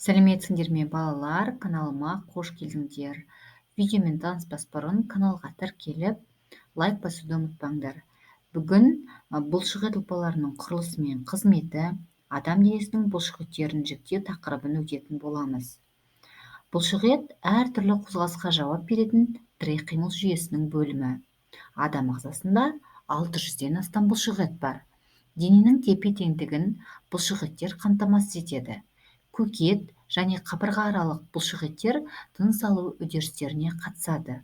Сәлеметсіңдер ме балалар, каналыма қош келдіңдер. Видеомен таныспас бұрын каналға тіркеліп, лайк басуды ұмытпаңдар. Бүгін бұлшықет ұлпаларының құрылысы мен қызметі, адам денесінің бұлшықеттерін жіктеу тақырыбын өтетін боламыз. Бұлшықет әртүрлі қозғалысқа жауап беретін тірек қимыл жүйесінің бөлімі. Адам ағзасында 600-ден астам бұлшықет бар. Дененің тепе-теңдігін бұлшықеттер қамтамасыз етеді. Көкет және қабырға аралық бұлшықеттер тыныс алу үдерістеріне қатысады.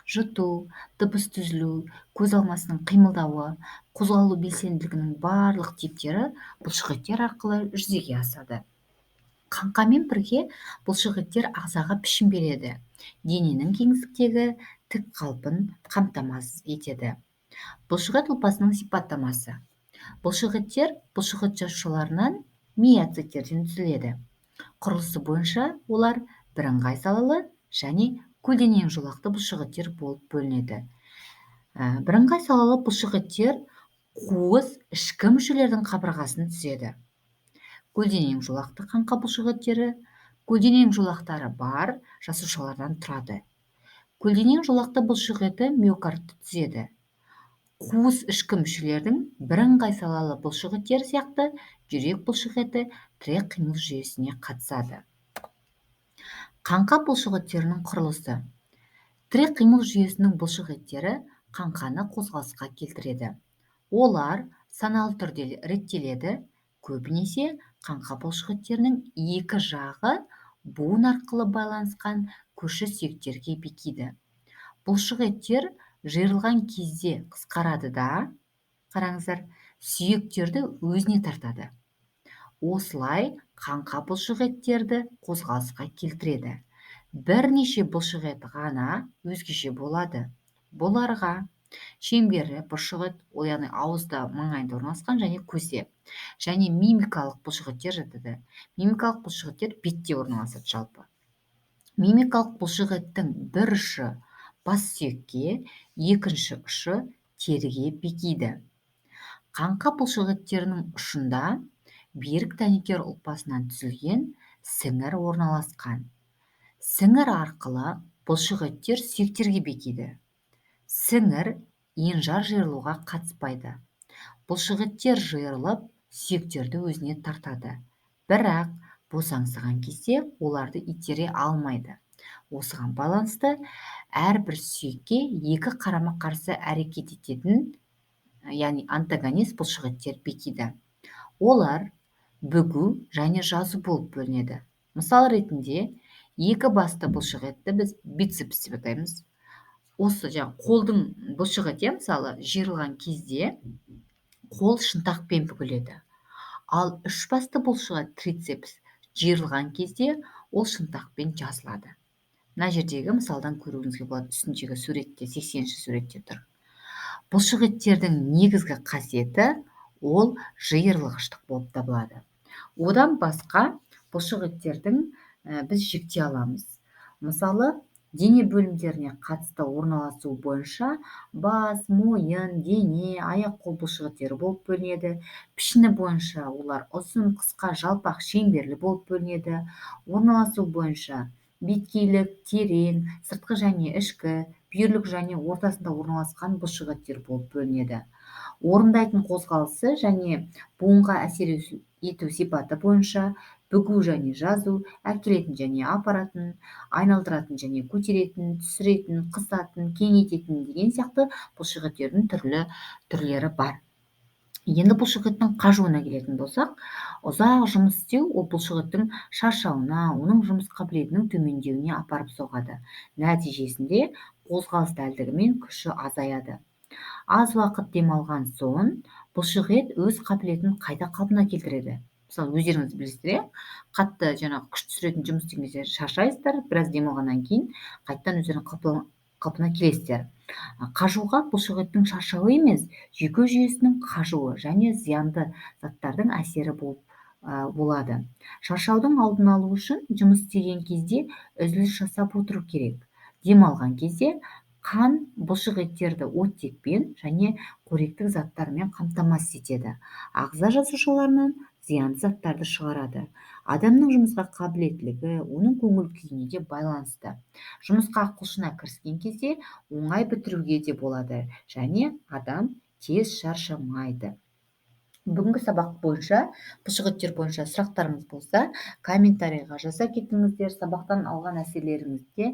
Жұту, дыбыс түзілу, көз алмасының қимылдауы, қозғалу белсенділігінің барлық типтері бұлшықеттер арқылы жүзеге асады. Қаңқамен бірге бұлшықеттер ағзаға пішін береді. Дененің кеңістіктегі тік қалпын қамтамасыз етеді. Бұлшықет ұлпасының сипаттамасы. Бұлшықеттер бұлшықет жасушаларынан миоциттерден түзіледі. Құрылысы бойынша олар бірыңғай салалы және көлденең жолақты бұлшықеттер болып бөлінеді. Бірыңғай салалы бұлшықеттер қуыс ішкі мүшелердің қабырғасын түзеді. Көлденең жолақты қаңқа бұлшықеттері көлденең жолақтары бар жасушалардан тұрады. Көлденең жолақты бұлшықеті миокардты түзеді. Қуыс ішкі мүшелердің бірыңғай салалы бұлшықеттері сияқты жүрек бұлшықеті тірек қимыл жүйесіне қатысады. Қаңқа бұлшықеттерінің құрылысы. Тірек қимыл жүйесінің бұлшықеттері қаңқаны қозғалысқа келтіреді. Олар саналы түрде реттеледі. Көбінесе қаңқа бұлшықеттерінің екі жағы буын арқылы байланысқан көші сүйектерге бекиді. Бұлшықеттер жиырылған кезде қысқарады да, қараңыздар, сүйектерді өзіне тартады. Осылай қаңқа бұлшықеттерді қозғалысқа келтіреді. Бірнеше бұлшықет ғана өзгеше болады. Бұларға шеңберлі бұлшықет, яғни ауызда маңайында орналасқан және көзде, және мимикалық бұлшықеттер жатады. Мимикалық бұлшықеттер бетте орналасады жалпы. Мимикалық бұлшықеттің бір ұшы бас сүйекке, екінші ұшы теріге бекиді. Қаңқа бұлшықеттерінің ұшында берік дәнекер ұлпасынан түзілген сіңір орналасқан. Сіңір арқылы бұлшықеттер сүйектерге бекиді. Сіңір енжар жиырылуға қатыспайды. Бұлшықеттер жиырылып, сүйектерді өзіне тартады. Бірақ босаңсыған кезде оларды итере алмайды. Осыған байланысты әрбір сүйекке екі қарама-қарсы әрекет ететін, яғни антагонист бұлшықеттер бекиді. Олар бүгу және жазу болып бөлінеді. Мысал ретінде, екі басты бұлшықетті біз бицепс деп атаймыз. Осы қолдың бұлшықеті, мысалы, жиырылған кезде қол шынтақпен бүгіледі. Ал үш басты бұлшықет трицепс жиырылған кезде ол шынтақпен жазылады. Мына жердегі мысалдан көруіңізге болады, үстіндегі суретте, 80-ші суретте тұр. Бұлшықеттердің негізгі қасиеті ол жиырылғыштық болып табылады. Одан басқа бұлшықеттердің біз жіктей аламыз. Мысалы, дене бөлімдеріне қатысты орналасу бойынша бас, мойын, дене, аяқ-қол бұлшықеттері болып бөлінеді. Пішіні бойынша олар ұзын, қысқа, жалпақ, шеңберлі болып бөлінеді. Орналасу бойынша беткейлік, терең, сыртқы және ішкі, бүйірлік және ортасында орналасқан бұлшықеттер болып бөлінеді. Орындайтын қозғалысы және буынға әсер ету сипаты бойынша бүгу және жазу, әкелетін және апаратын, айналдыратын және көтеретін, түсіретін, қысатын, кеңейтетін деген сияқты бұлшықеттердің түрлері бар. Енді бұлшықеттің қажуына келетін болсақ, ұзақ жұмыс істеу ол бұлшықеттің шаршауына, оның жұмыс қабілетінің төмендеуіне апарып соғады. Нәтижесінде қозғалыс дәлдігі мен күші азаяды. Аз уақыт демалған соң бұлшықет өз қабілетін қайта қалпына келтіреді. Мысалы, өздеріңіз білесіздер, қатты күш түсіретін жұмыс істеген кезде шаршайсыздар, біраз демалғаннан кейін қайтадан өздерінің қалпына келесіздер. Қажуға бұлшықеттің шаршауы емес, жүйке жүйесінің қажуы және зиянды заттардың әсері болады. Шаршаудың алдын алу үшін жұмыс істеген кезде үзіліс жасап отыру керек. Демалған кезде қан бұлшықеттерді оттекпен және қоректік заттармен қамтамасыз етеді. Ағза жасушаларынан зиянды заттарды шығарады. Адамның жұмысқа қабілеттілігі оның көңіл күйіне де байланысты. Жұмысқа құлшына кіріскен кезде оңай бітіруге де болады және адам тез шаршамайды. Бүгінгі сабақ бойынша, бұлшықеттер бойынша сұрақтарыңыз болса, комментарийға жаза кетіңіздер. Сабақтан алған әсерлеріңізді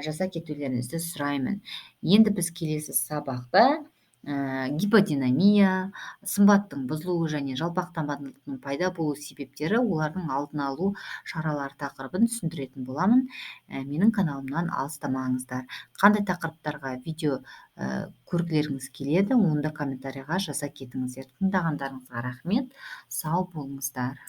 жаза кетулеріңізді сұраймын. Енді біз келесі сабақта гиподинамия, сымбаттың бұзылуы және жалпақтанбандылықтың пайда болу себептері, олардың алдын алу шаралары тақырыбын түсіндіретін боламын. Менің каналымнан алыстамаңыздар. Қандай тақырыптарға видео көргілеріңіз келеді, онда комментарийға жаза кетіңіздер. Тыңдағандарыңызға рахмет. Сау болыңыздар.